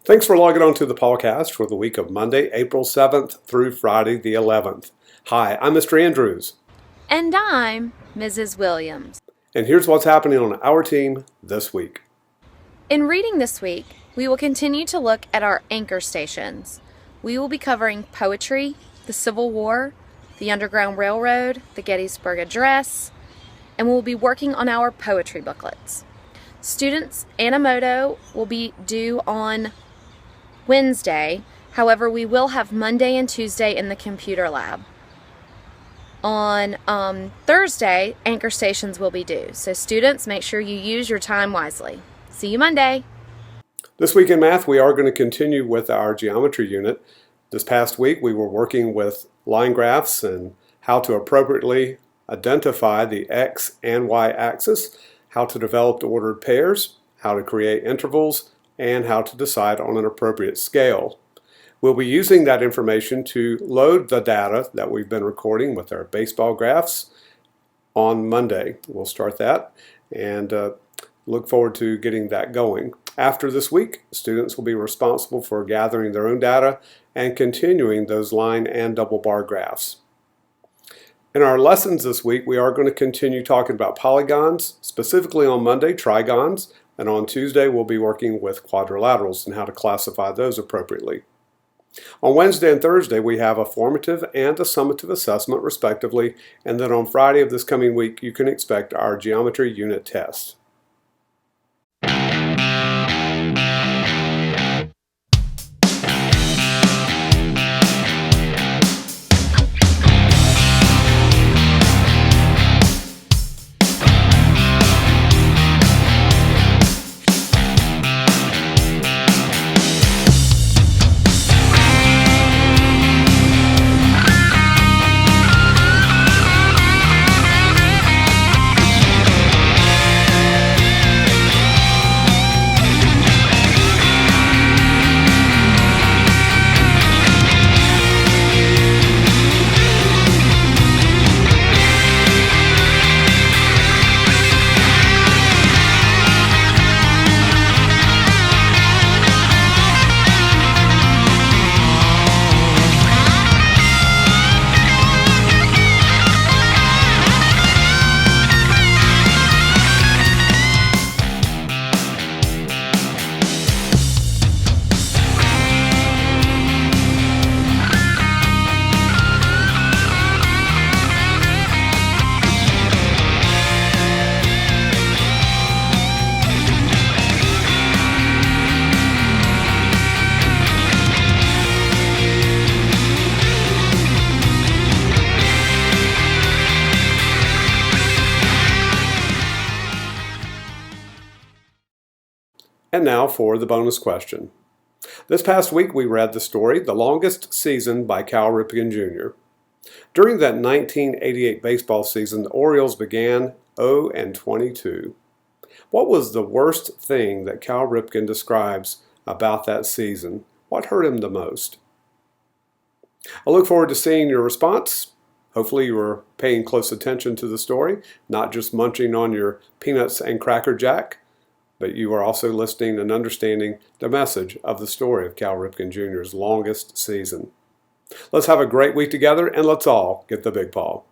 Thanks for logging on to the PawCast for the week of Monday, April 7th through Friday the 11th. Hi, I'm Mr. Andrews. And I'm Mrs. Williams. And here's what's happening on our team this week. In reading this week, we will continue to look at our anchor stations. We will be covering poetry, the Civil War, the Underground Railroad, the Gettysburg Address, and we'll be working on our poetry booklets. Students' Anamoto will be due on Wednesday. However, we will have Monday and Tuesday in the computer lab. On Thursday, anchor stations will be due. So students, make sure you use your time wisely. See you Monday. This week in math, we are going to continue with our geometry unit. This past week, we were working with line graphs and how to appropriately identify the x and y axis, how to develop ordered pairs, how to create intervals, and how to decide on an appropriate scale. We'll be using that information to load the data that we've been recording with our baseball graphs on Monday. We'll start that and look forward to getting that going. After this week, students will be responsible for gathering their own data and continuing those line and double bar graphs. In our lessons this week, we are going to continue talking about polygons, specifically on Monday, trigons, and on Tuesday, we'll be working with quadrilaterals and how to classify those appropriately. On Wednesday and Thursday, we have a formative and a summative assessment, respectively, and then on Friday of this coming week, you can expect our geometry unit test. And now for the bonus question. This past week we read the story, The Longest Season by Cal Ripken Jr. During that 1988 baseball season, the Orioles began 0-22. What was the worst thing that Cal Ripken describes about that season? What hurt him the most? I look forward to seeing your response. Hopefully you were paying close attention to the story, not just munching on your peanuts and Cracker Jack, but you are also listening and understanding the message of the story of Cal Ripken Jr.'s longest season. Let's have a great week together, and let's all get the big ball.